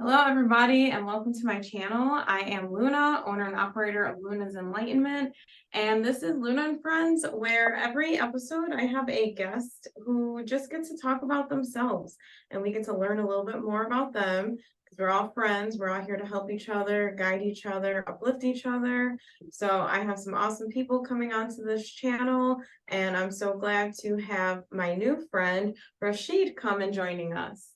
Hello, everybody, and welcome to my channel. I am Luna, owner and operator of Luna's Enlightenment, and this is Luna and Friends, where every episode I have a guest who just gets to talk about themselves, and we get to learn a little bit more about them because we're all friends. We're all here to help each other, guide each other, uplift each other. So I have some awesome people coming onto this channel, and I'm so glad to have my new friend, Rashid, come and joining us.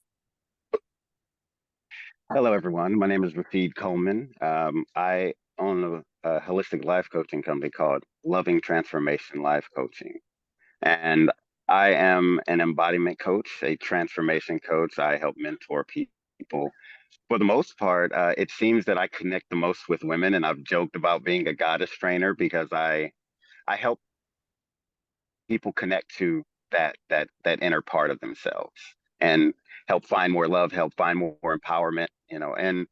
Hello, everyone. My name is Rashid Coleman. I own a holistic life coaching company called Loving Transformation Life Coaching. And I am an embodiment coach, a transformation coach. I help mentor people. For the most part, it seems that I connect the most with women, and I've joked about being a goddess trainer because I help people connect to that inner part of themselves and help find more love, help find more empowerment, and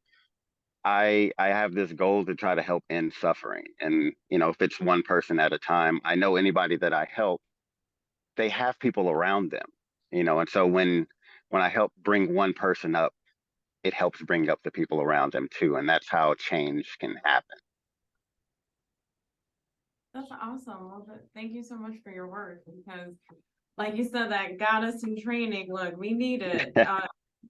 I have this goal to try to help end suffering. And, if it's one person at a time, I know anybody that I help, they have people around them, and so when I help bring one person up, it helps bring up the people around them too. And that's how change can happen. That's awesome. Well, thank you so much for your work because, like you said, that got us in training. Look, we need it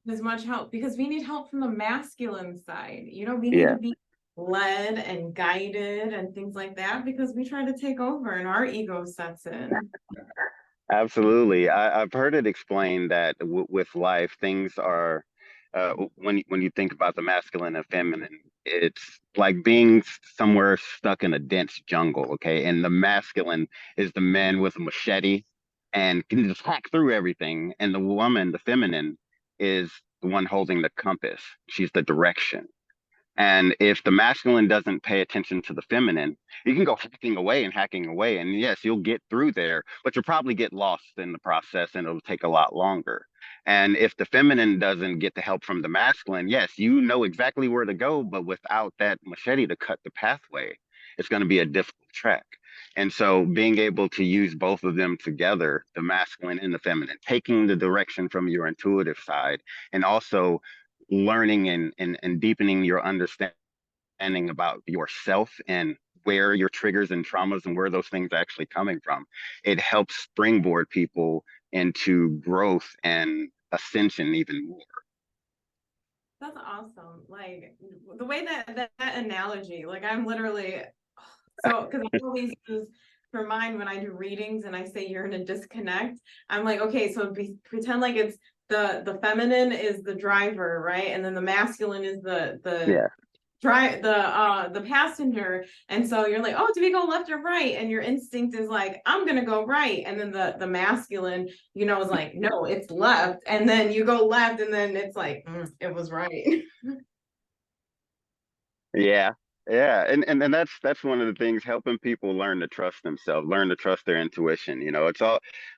as much help because we need help from the masculine side. We need Yeah, to be led and guided and things like that because we try to take over and our ego sets in. absolutely. I've heard it explained that with life, things are when you think about the masculine and feminine, it's like being somewhere stuck in a dense jungle, okay? And the masculine is the man with a machete and can just hack through everything, and the woman, the feminine, is the one holding the compass. She's the direction. And if the masculine doesn't pay attention to the feminine, you can go hacking away and hacking away. And yes, you'll get through there, but you'll probably get lost in the process and it'll take a lot longer. And if the feminine doesn't get the help from the masculine, yes, you know exactly where to go, but without that machete to cut the pathway, it's going to be a difficult trek. And so being able to use both of them together, the masculine and the feminine, taking the direction from your intuitive side and also learning and deepening your understanding about yourself and where your triggers and traumas and where those things are actually coming from. It helps springboard people into growth and ascension even more. That's awesome. Like the way that analogy, like I'm literally so because I always use for mine when I do readings and I say you're in a disconnect, I'm like, okay, so pretend like it's the feminine is the driver, right? And then the masculine is the Yeah. the passenger. And so you're like, oh, do we go left or right? And your instinct is like, I'm gonna go right. And then the masculine, is like, no, it's left. And then you go left, and then it's like, it was right. Yeah. Yeah. And that's one of the things helping people learn to trust themselves, learn to trust their intuition.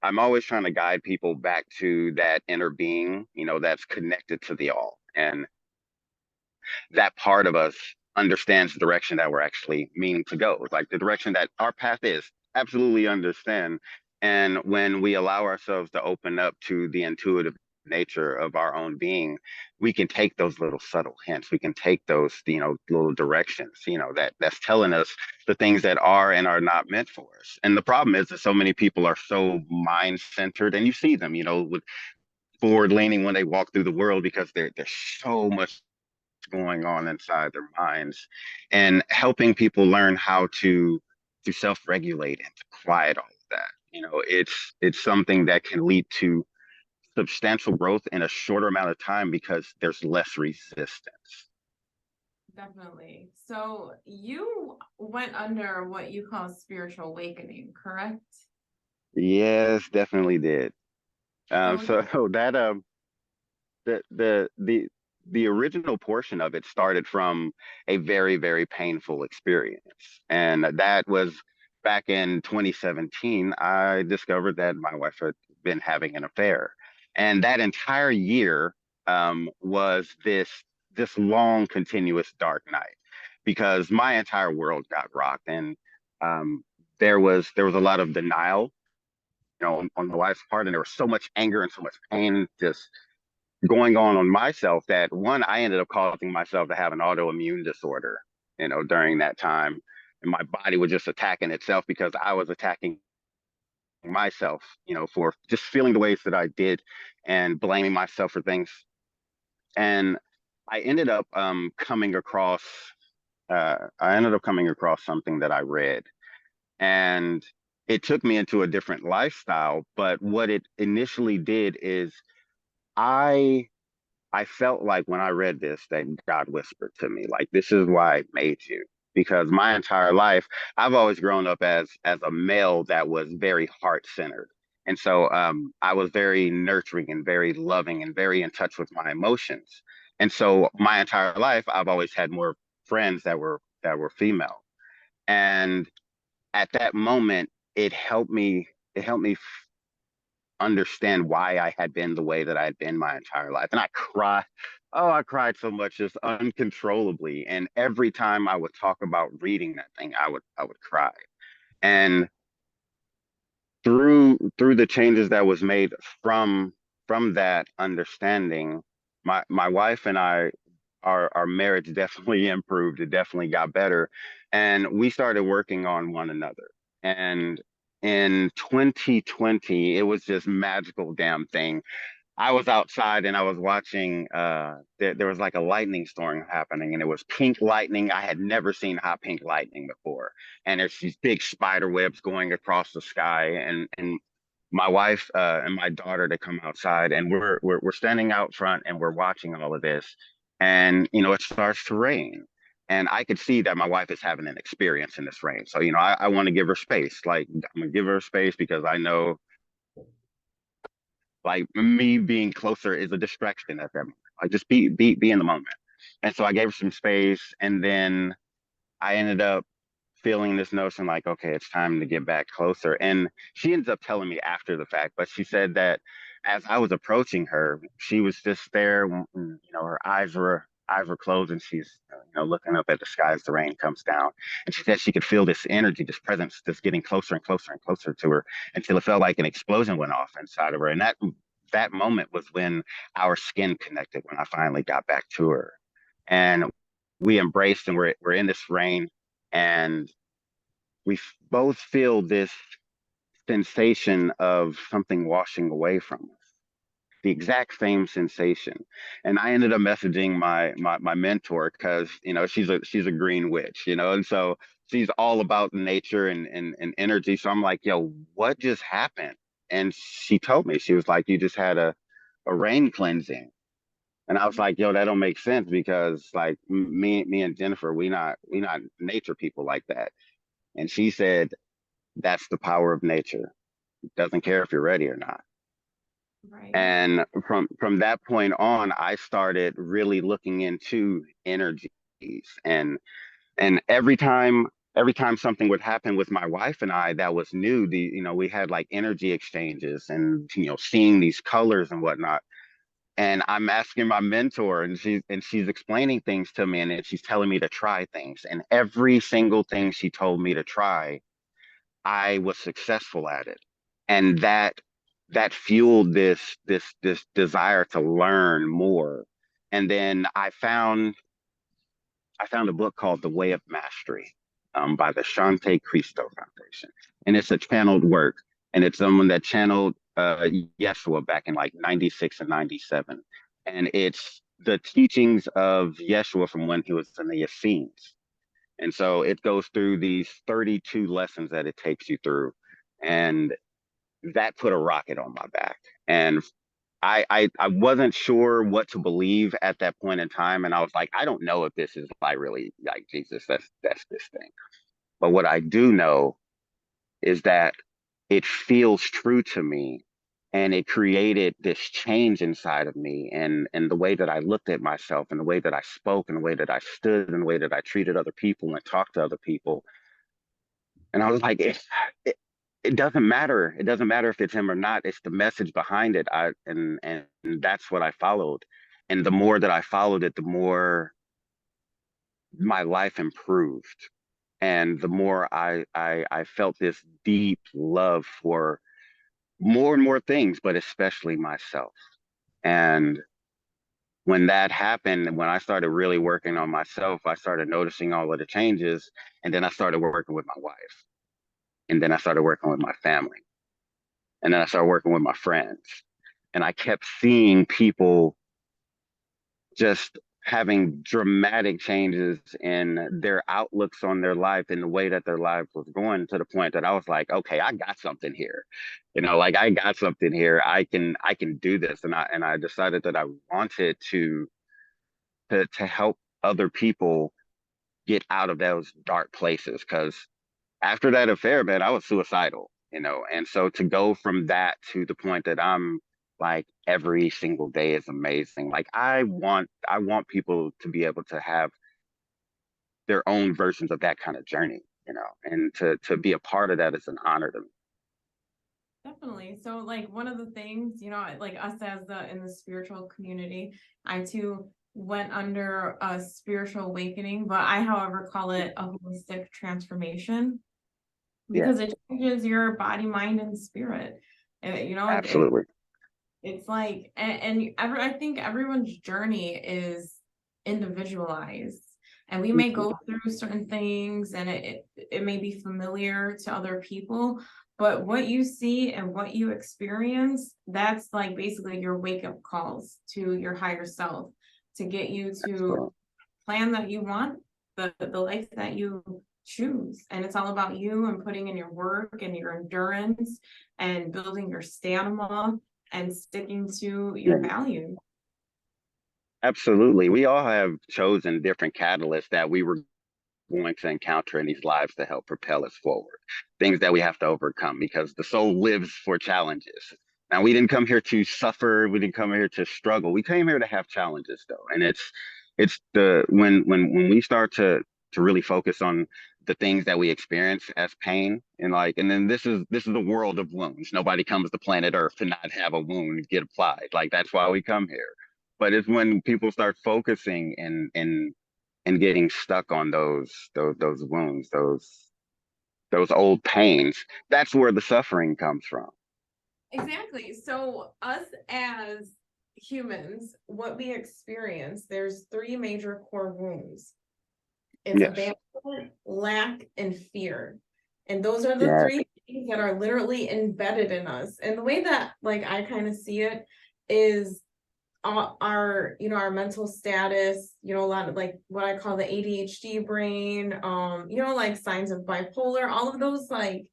I'm always trying to guide people back to that inner being, that's connected to the all. And that part of us understands the direction that we're actually meaning to go, like the direction that our path is. Absolutely understand. And when we allow ourselves to open up to the intuitive nature of our own being, we can take those little subtle hints. We can take those, little directions, that's telling us the things that are and are not meant for us. And the problem is that so many people are so mind centered, and you see them, with forward leaning when they walk through the world because there's so much going on inside their minds, and helping people learn how to self-regulate and to quiet all of that. It's something that can lead to substantial growth in a shorter amount of time because there's less resistance. Definitely. So you went under what you call spiritual awakening, correct? Yes, definitely did. So So that the the the the original portion of it started from a very, very painful experience. And that was back in 2017. I discovered that my wife had been having an affair. And that entire year was this long, continuous dark night because my entire world got rocked. And um, there was a lot of denial, on my wife's part, and there was so much anger and so much pain just going on myself that one, I ended up causing myself to have an autoimmune disorder, during that time. And my body was just attacking itself because I was attacking myself, for just feeling the ways that I did and blaming myself for things. And I ended up coming across something that I read, and it took me into a different lifestyle. But what it initially did is I I felt like when I read this that God whispered to me, like, this is why I made you. Because my entire life, I've always grown up as a male that was very heart centered. And so I was very nurturing and very loving and very in touch with my emotions. And so my entire life, I've always had more friends that were female. And at that moment, it helped me understand why I had been the way that I had been my entire life. And I cried. Oh, I cried so much, just uncontrollably. And every time I would talk about reading that thing, I would cry. And through the changes that was made from from that understanding, my wife and I, our marriage definitely improved. It definitely got better. And we started working on one another. And in 2020, it was just magical damn thing. I was outside and I was watching there was like a lightning storm happening, and it was pink lightning. I had never seen hot pink lightning before. And there's these big spider webs going across the sky, and my wife and my daughter to come outside, and we're standing out front and we're watching all of this. And it starts to rain. And I could see that my wife is having an experience in this rain. So, I want to give her space. Like, I'm gonna give her space because I know, like, me being closer is a distraction at that moment. Like, just be in the moment. And so I gave her some space, and then I ended up feeling this notion like, okay, it's time to get back closer. And she ends up telling me after the fact, but she said that as I was approaching her, she was just there, her eyes were closed, and she's looking up at the sky as the rain comes down. And she said she could feel this energy, this presence, just getting closer and closer and closer to her until it felt like an explosion went off inside of her. And that moment was when our skin connected, when I finally got back to her. And we embraced, and we're in this rain, and both feel this sensation of something washing away from us, the exact same sensation. And I ended up messaging my mentor because she's a green witch, and so she's all about nature and energy. So I'm like, yo, what just happened? And she told me, she was like, you just had a rain cleansing. And I was like, yo, that don't make sense because, like, me and Jennifer, we not nature people like that. And she said, that's the power of nature. It doesn't care if you're ready or not. Right. And from that point on, I started really looking into energies, and every time something would happen with my wife and I that was new, we had like energy exchanges, and seeing these colors and whatnot. And I'm asking my mentor, and she's explaining things to me, and then she's telling me to try things. And every single thing she told me to try, I was successful at it. And that fueled this desire to learn more. And then I found a book called The Way of Mastery, by the Shante Christo Foundation. And it's a channeled work. And it's someone that channeled Yeshua back in like 96 and 97. And it's the teachings of Yeshua from when he was in the Essenes. And so it goes through these 32 lessons that it takes you through. And that put a rocket on my back. And I wasn't sure what to believe at that point in time. And I was like, I don't know if this is like really like Jesus. That's this thing. But what I do know is that it feels true to me. And it created this change inside of me, and the way that I looked at myself, and the way that I spoke, and the way that I stood, and the way that I treated other people and talked to other people. And I was like, it, it doesn't matter. It doesn't matter if it's him or not. It's the message behind it. And that's what I followed. And the more that I followed it, the more my life improved. And the more I felt this deep love for more and more things, but especially myself. And when that happened, when I started really working on myself, I started noticing all of the changes. And then I started working with my wife. And then I started working with my family. And then I started working with my friends. And I kept seeing people just having dramatic changes in their outlooks on their life and the way that their life was going, to the point that I was like, okay, I got something here. Like I got something here. I can do this. And I decided that I wanted to help other people get out of those dark places. Because after that affair, man, I was suicidal. And so to go from that to the point that I'm like every single day is amazing. Like I want people to be able to have their own versions of that kind of journey, and to be a part of that is an honor to me. Definitely. So like one of the things, like us as the in the spiritual community, I too went under a spiritual awakening, but I, however, call it a holistic transformation Yeah, because it changes your body, mind, and spirit. absolutely. It's like, I think everyone's journey is individualized, and we may Mhm. go through certain things, and it may be familiar to other people, but what you see and what you experience, that's like basically your wake up calls to your higher self to get you to So, plan that you want, the life that you choose. And it's all about you and putting in your work and your endurance and building your stamina and sticking to your yeah, values. absolutely. We all have chosen different catalysts that we were going to encounter in these lives to help propel us forward. Things that we have to overcome because the soul lives for challenges. Now, we didn't come here to suffer. We didn't come here to struggle. We came here to have challenges, though. And it's the when we start to really focus on the things that we experience as pain, and then this is the world of wounds. Nobody comes to planet Earth to not have a wound get applied. Like that's why we come here. But it's when people start focusing and getting stuck on those wounds, those old pains. That's where the suffering comes from. Exactly. So, us as humans, what we experience, there's three major core wounds. It's Yes. abandonment, lack, and fear. And those are the Yeah. three things that are literally embedded in us. And the way that like I kind of see it is our our mental status, a lot of like what I call the ADHD brain, like signs of bipolar, all of those like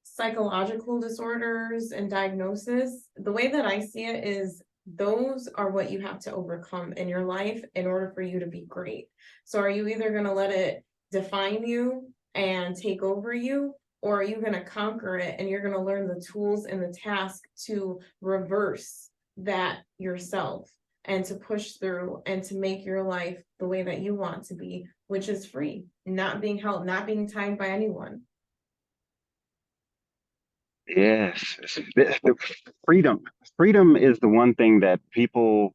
psychological disorders and diagnosis. The way that I see it is those are what you have to overcome in your life in order for you to be great. So are you either going to let it define you and take over you, or are you going to conquer it and you're going to learn the tools and the task to reverse that yourself and to push through and to make your life the way that you want to be, which is free, not being held, not being tied by anyone. Yes. The freedom. Freedom is the one thing that people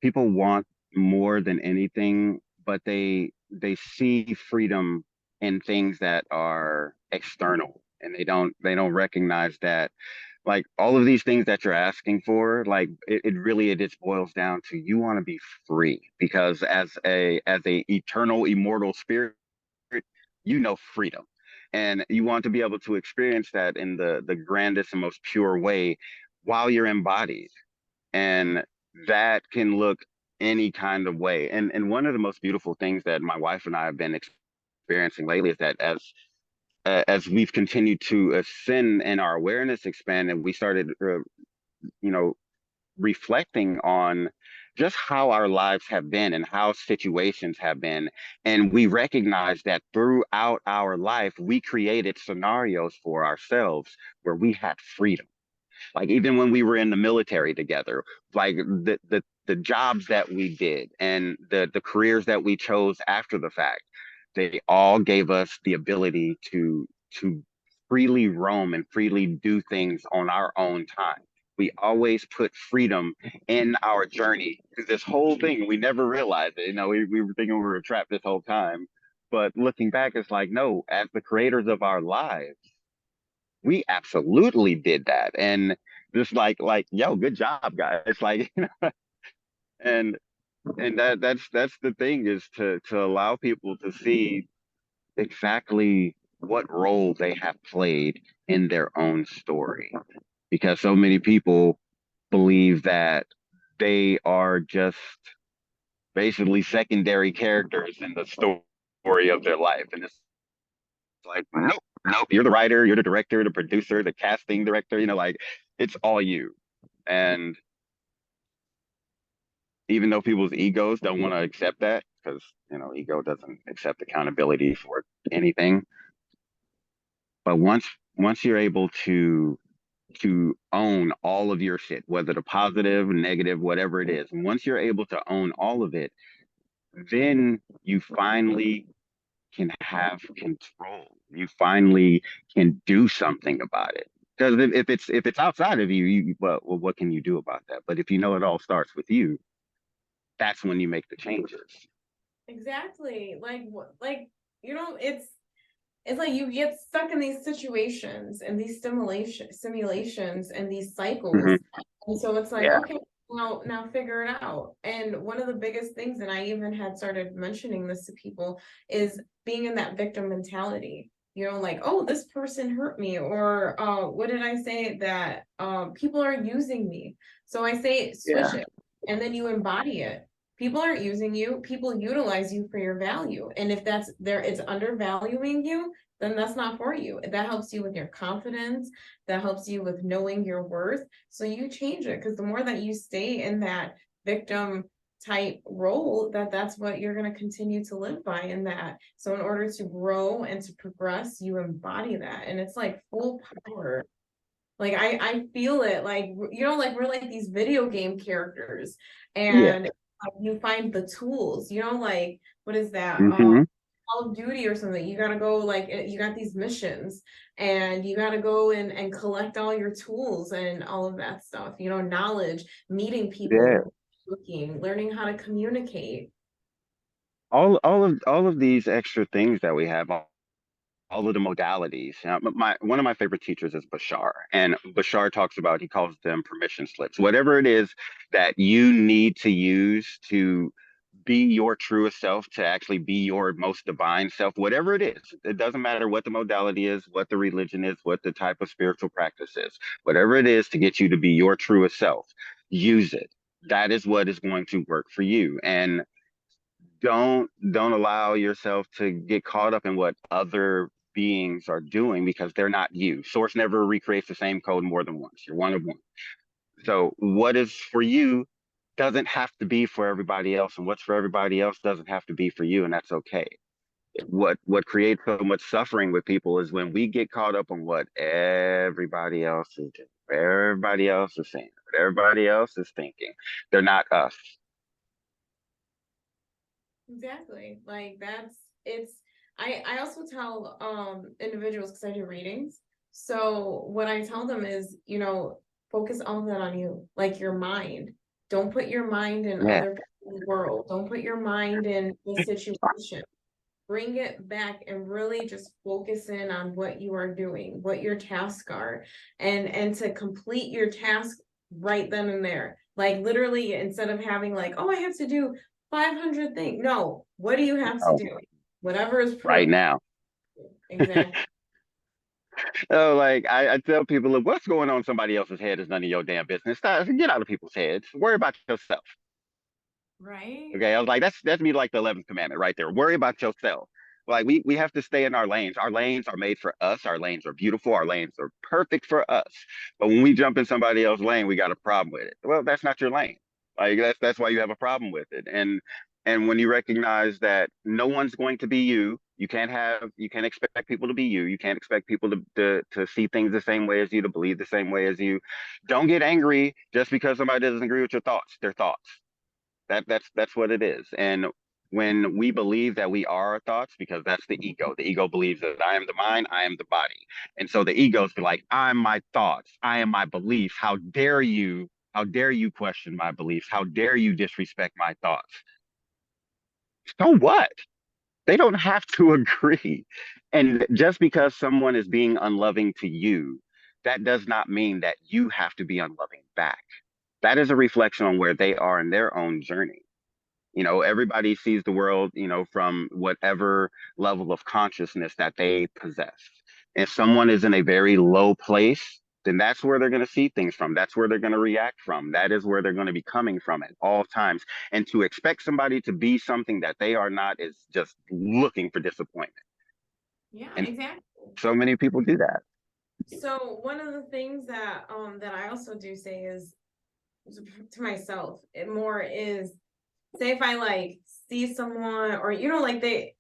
want more than anything, but they see freedom in things that are external, and they don't recognize that like all of these things that you're asking for, like it just boils down to you want to be free because as a eternal immortal spirit, freedom, and you want to be able to experience that in the grandest and most pure way while you're embodied, and that can look any kind of way. And one of the most beautiful things that my wife and I have been experiencing lately is that as we've continued to ascend and our awareness expand, and we started, you know, reflecting on just how our lives have been and how situations have been. And we recognize that throughout our life, we created scenarios for ourselves where we had freedom. Like even when we were in the military together, like the jobs that we did and the careers that we chose after the fact, they all gave us the ability to freely roam and freely do things on our own time. We always put freedom in our journey through this whole thing. We never realized it. We were thinking we were trapped this whole time. But looking back, it's like, no, as the creators of our lives, we absolutely did that. And just like, yo, good job, guys. It's like, And that's the thing, is to allow people to see exactly what role they have played in their own story. Because so many people believe that they are just basically secondary characters in the story of their life. And it's like, nope, nope, you're the writer, you're the director, the producer, the casting director, like it's all you. And even though people's egos don't want to accept that, because ego doesn't accept accountability for anything. But once you're able to own all of your shit, whether the positive, negative, whatever it is, and once you're able to own all of it, then you finally can have control. You finally can do something about it. Because if it's outside of you, well, what can you do about that? But if you know it all starts with you, that's when you make the changes. Exactly. Like, it's like you get stuck in these situations and these simulations and these cycles. Hmm. And so it's like, Yeah. okay, now figure it out. And one of the biggest things, and I even had started mentioning this to people, is being in that victim mentality. Like, oh, this person hurt me, or what did I say? That people are using me. So I say switch Yeah. it, and then you embody it. People aren't using you, people utilize you for your value. And if that's there, it's undervaluing you, then that's not for you. That helps you with your confidence, that helps you with knowing your worth. So you change it, because the more that you stay in that victim type role, that's what you're going to continue to live by in that. So in order to grow and to progress, you embody that, and it's like full power. Like I feel it, like like we're like these video game characters, Yeah. and you find the tools, like what is that? Hmm. Call of Duty or something. You gotta go, like you got these missions, and you gotta go and collect all your tools and all of that stuff. Knowledge, meeting Yeah. people, looking, learning how to communicate. All of these extra things that we have, all of the modalities. My one of my favorite teachers is Bashar, and Bashar talks about, he calls them permission slips. Whatever it is that you need to use to be your truest self, to actually be your most divine self, whatever it is. It doesn't matter what the modality is, what the religion is, what the type of spiritual practice is. Whatever it is to get you to be your truest self, use it. That is what is going to work for you. And don't allow yourself to get caught up in what other beings are doing, because they're not you. Source never recreates the same code more than once. You're one of one. So what is for you doesn't have to be for everybody else, and what's for everybody else doesn't have to be for you, and that's okay. What creates so much suffering with people is when we get caught up on what everybody else is doing, what everybody else is saying, what everybody else is thinking. They're not us. Exactly. Like it's I also tell individuals, because I do readings. So what I tell them is, focus all of that on you, like your mind. Don't put your mind in Yeah. other people's world. Don't put your mind in the situation. Bring it back and really just focus in on what you are doing, what your tasks are, and to complete your task right then and there. Like literally, instead of having like, oh, I have to do 500 things. No, what do you have to Oh, do? Whatever is right priority. now. Exactly. Oh, like I tell people, look, what's going on in somebody else's head is none of your damn business. Stop, get out of people's heads. Worry about yourself. Right. Okay. I was like, that's me, like the 11th commandment right there. Worry about yourself. Like we have to stay in our lanes. Our lanes are made for us. Our lanes are beautiful. Our lanes are perfect for us. But when we jump in somebody else's lane, we got a problem with it. Well, that's not your lane. Like that's why you have a problem with it. And when you recognize that no one's going to be you, you can't expect people to be you. You can't expect people to see things the same way as you, to believe the same way as you. Don't get angry just because somebody doesn't agree with your thoughts. Their thoughts. That's what it is. And when we believe that we are our thoughts, because that's the ego. The ego believes that I am the mind, I am the body. And so the egos be like, I'm my thoughts, I am my beliefs. How dare you? How dare you question my beliefs? How dare you disrespect my thoughts? So what? They don't have to agree. And just because someone is being unloving to you, that does not mean that you have to be unloving back. That is a reflection on where they are in their own journey. Everybody sees the world, from whatever level of consciousness that they possess. If someone is in a very low place, then that's where they're going to see things from. That's where they're going to react from. That is where they're going to be coming from at all times. And to expect somebody to be something that they are not is just looking for disappointment. Yeah, And exactly. so many people do that. So one of the things that I also do say is to myself, it more is, say if I like see someone, or like they,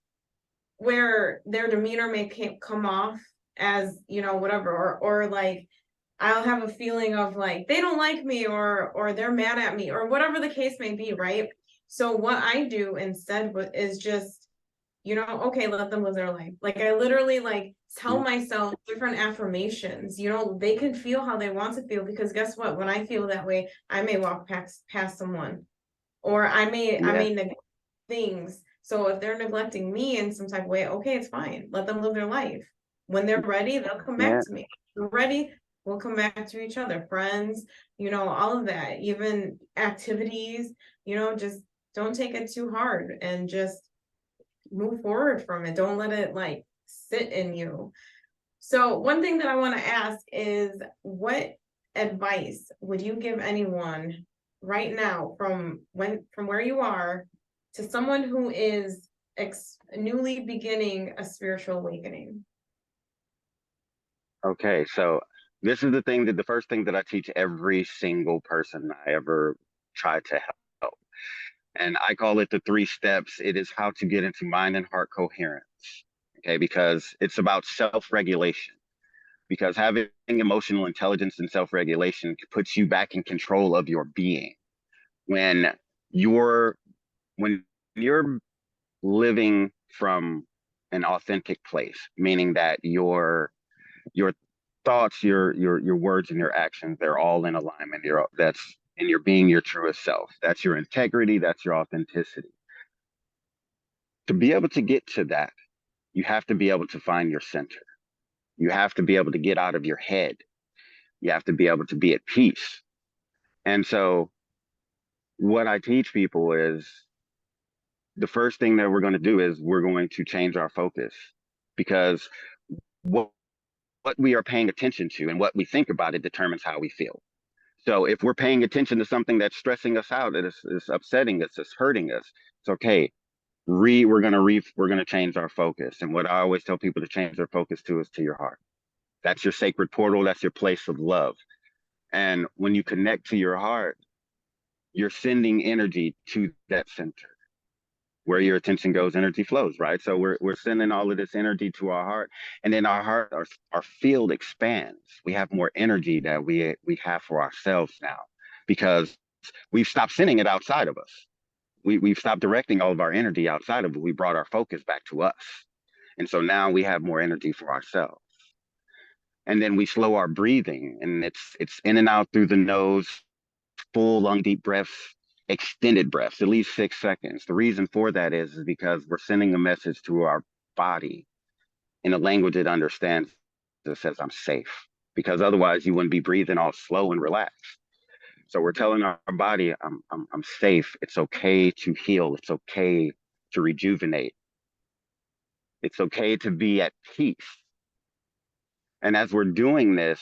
where their demeanor may come off as, whatever, or like I'll have a feeling of like they don't like me, or they're mad at me, or whatever the case may be, right? So what I do instead is just, okay, let them live their life. Like I literally like tell Yeah. myself different affirmations. They can feel how they want to feel, because guess what? When I feel that way, I may walk past someone, or I may Yeah. neglect things. So if they're neglecting me in some type of way, okay, it's fine. Let them live their life. When they're ready, they'll come back Yeah. to me. When we're ready, we'll come back to each other, friends, all of that, even activities, just don't take it too hard, and just move forward from it. Don't let it like sit in you. So one thing that I want to ask is, what advice would you give anyone right now, from where you are, to someone who is newly beginning a spiritual awakening? Okay. So this is the first thing that I teach every single person I ever try to help. And I call it the three steps. It is how to get into mind and heart coherence. Okay, because it's about self-regulation. Because having emotional intelligence and self-regulation puts you back in control of your being. When you're when you're living from an authentic place, meaning that your thoughts, your words, and your actions, they're all in alignment. You're being your truest self. That's your integrity. That's your authenticity. To be able to get to that, you have to be able to find your center. You have to be able to get out of your head. You have to be able to be at peace. And so, what I teach people is the first thing that we're going to do is we're going to change our focus, because what, what we are paying attention to and what we think about it determines how we feel. So, if we're paying attention to something that's stressing us out, that is upsetting us, it's hurting us, it's okay. We're gonna change our focus. And what I always tell people to change their focus to is to your heart. That's your sacred portal. That's your place of love. And when you connect to your heart, you're sending energy to that center. Where your attention goes, energy flows, right? So we're sending all of this energy to our heart, and then our field expands. We have more energy that we have for ourselves now, because we've stopped sending it outside of us. We've stopped directing all of our energy outside of it. We brought our focus back to us. And so now we have more energy for ourselves. And then we slow our breathing, and it's in and out through the nose, full lung deep breaths, extended breaths, at least 6 seconds. The reason for that is because we're sending a message to our body in a language it understands, that says I'm safe. Because otherwise you wouldn't be breathing all slow and relaxed. So we're telling our body, I'm safe. It's okay to heal. It's okay to rejuvenate. It's okay to be at peace. And as we're doing this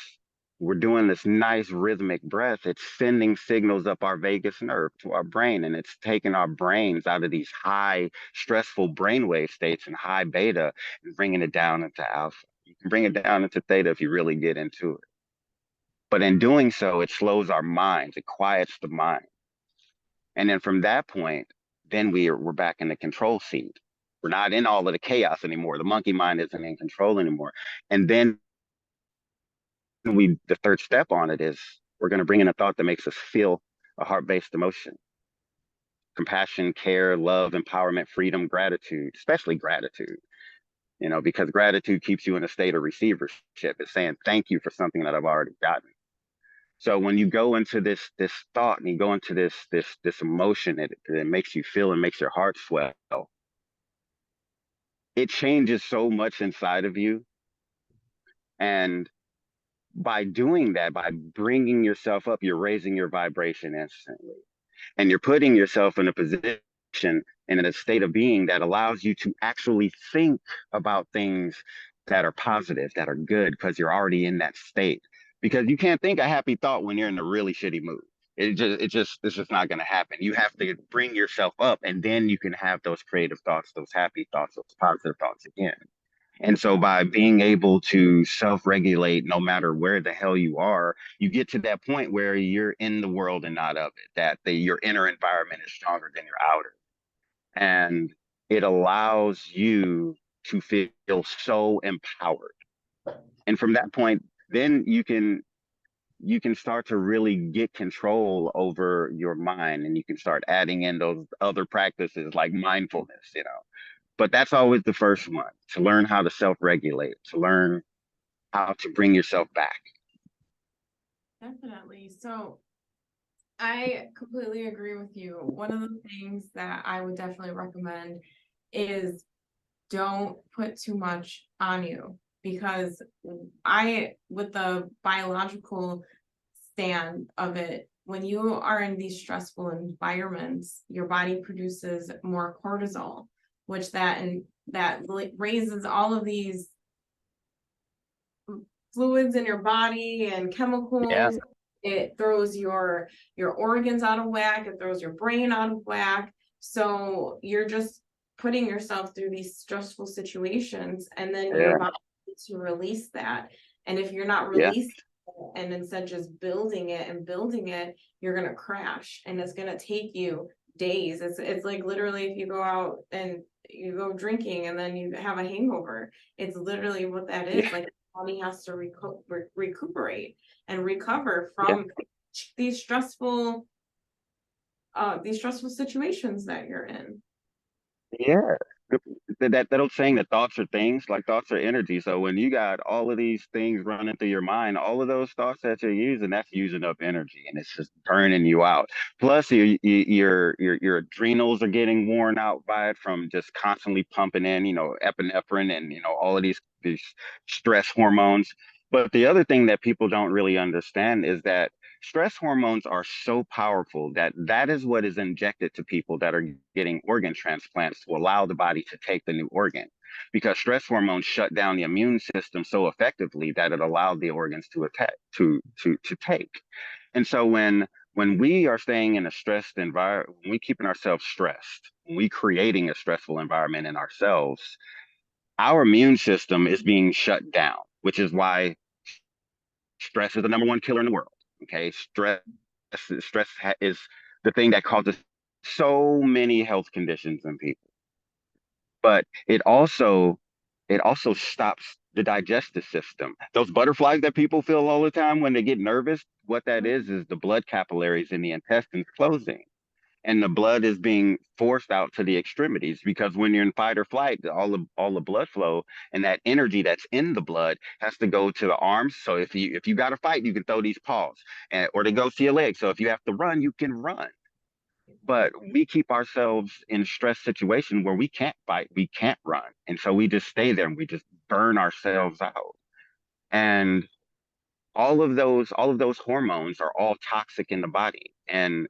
nice rhythmic breath. It's sending signals up our vagus nerve to our brain, and it's taking our brains out of these high stressful brainwave states and high beta, and bringing it down into alpha. You can bring it down into theta if you really get into it. But in doing so, it slows our minds, it quiets the mind. And then from that point, then we're back in the control seat. We're not in all of the chaos anymore. The monkey mind isn't in control anymore. And then the third step on it is we're going to bring in a thought that makes us feel a heart-based emotion: compassion, care, love, empowerment, freedom, gratitude, especially gratitude. Because gratitude keeps you in a state of receivership. It's saying thank you for something that I've already gotten. So when you go into this thought, and you go into this emotion, it makes you feel and makes your heart swell. It changes so much inside of you. And by doing that, by bringing yourself up, you're raising your vibration instantly. And you're putting yourself in a position and in a state of being that allows you to actually think about things that are positive, that are good, because you're already in that state. Because you can't think a happy thought when you're in a really shitty mood. It's just not going to happen. You have to bring yourself up, and then you can have those creative thoughts, those happy thoughts, those positive thoughts again. And so by being able to self-regulate no matter where the hell you are, you get to that point where you're in the world and not of it, that your inner environment is stronger than your outer. And it allows you to feel so empowered. And from that point, then you can start to really get control over your mind, and you can start adding in those other practices like mindfulness, you know. But that's always the first one, to learn how to self-regulate, to learn how to bring yourself back. Definitely. So I completely agree with you. One of the things that I would definitely recommend is don't put too much on you, because with the biological stand of it, when you are in these stressful environments, your body produces more cortisol, which that raises all of these fluids in your body and Yeah, chemicals. It throws your organs out of whack. It throws your brain out of whack. So you're just putting yourself through these stressful situations, and then your yeah, body needs to release that. And if you're not yeah, releasing it, and instead just building it and building it, you're gonna crash, and it's gonna take you days. It's like literally if you go out and you go drinking and then you have a hangover. It's literally what that is. yeah, Like, body has to recuperate and recover yeah, from these stressful situations that you're in. yeah. That old saying that thoughts are things, like thoughts are energy. So when you got all of these things running through your mind, all of those thoughts that you're using, that's using up energy, and it's just burning you out. Plus, your adrenals are getting worn out by it from just constantly pumping in, you know, epinephrine and you know all of these stress hormones. But the other thing that people don't really understand is that stress hormones are so powerful that that is what is injected to people that are getting organ transplants to allow the body to take the new organ, because stress hormones shut down the immune system so effectively that it allowed the organs to attack to take. And so when we are staying in a stressed environment, when we keeping ourselves stressed, when we creating a stressful environment in ourselves, our immune system is being shut down, which is why stress is the number one killer in the world. Okay, stress is the thing that causes so many health conditions in people. But it also stops the digestive system. Those butterflies that people feel all the time when they get nervous, what that is the blood capillaries in the intestines closing, and the blood is being forced out to the extremities, because when you're in fight or flight, all the blood flow and that energy that's in the blood has to go to the arms. So if you got to fight, you can throw these paws, or to go to your legs. So if you have to run, you can run. But we keep ourselves in stress situation where we can't fight, we can't run, and so we just stay there and we just burn ourselves out. And all of those hormones are all toxic in the body, and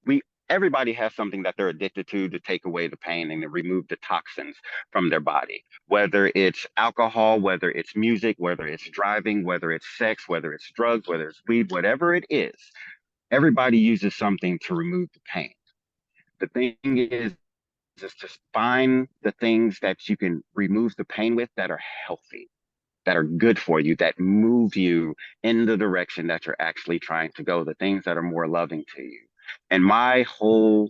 we everybody has something that they're addicted to take away the pain and to remove the toxins from their body, whether it's alcohol, whether it's music, whether it's driving, whether it's sex, whether it's drugs, whether it's weed, whatever it is. Everybody uses something to remove the pain. The thing is just find the things that you can remove the pain with that are healthy, that are good for you, that move you in the direction that you're actually trying to go, the things that are more loving to you. And my whole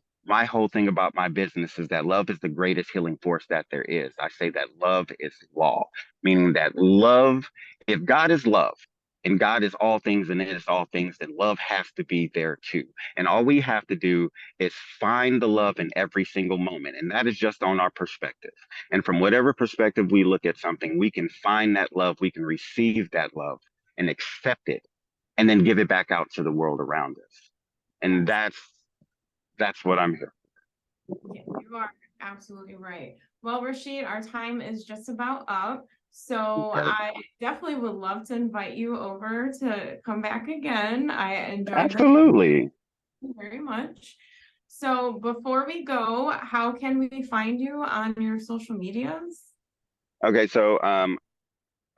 thing about my business is that love is the greatest healing force that there is. I say that love is law, meaning that love, if God is love, and God is all things and it is all things, then love has to be there too. And all we have to do is find the love in every single moment. And that is just on our perspective. And from whatever perspective we look at something, we can find that love, we can receive that love and accept it, and then give it back out to the world around us. And that's what I'm here. Yeah, you are Absolutely right. Well, Rashid, our time is just about up. So Okay. I definitely would love to invite you over to come back again. I enjoyed this Absolutely. very much. So before we go, how can we find you on your social medias? Okay, so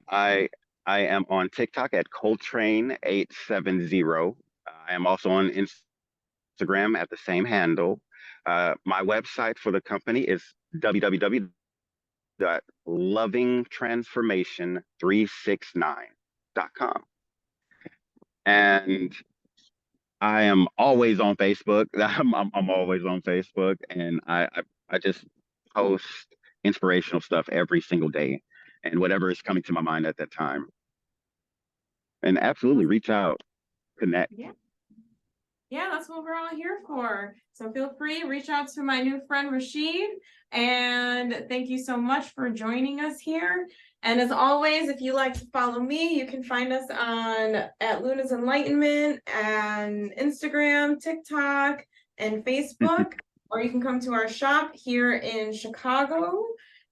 I I am on TikTok at Coltrane870. I am also on Instagram at the same handle. My website for the company is www.lovingtransformation369.com. And I am always on Facebook. I'm always on Facebook, and I just post inspirational stuff every single day, and whatever is coming to my mind at that time. And absolutely reach out, connect. Yeah. Yeah, that's what we're all here for. So feel free, reach out to my new friend Rashid. And thank you so much for joining us here. And as always, if you like to follow me, you can find us on at Luna's Enlightenment and Instagram, TikTok, and Facebook. Or you can come to our shop here in Chicago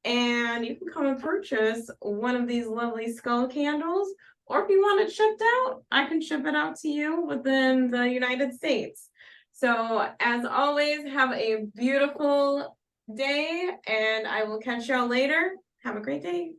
and you can come and purchase one of these lovely skull candles. Or if you want it shipped out, I can ship it out to you within the United States. So, as always, have a beautiful day, and I will catch y'all later. Have a great day.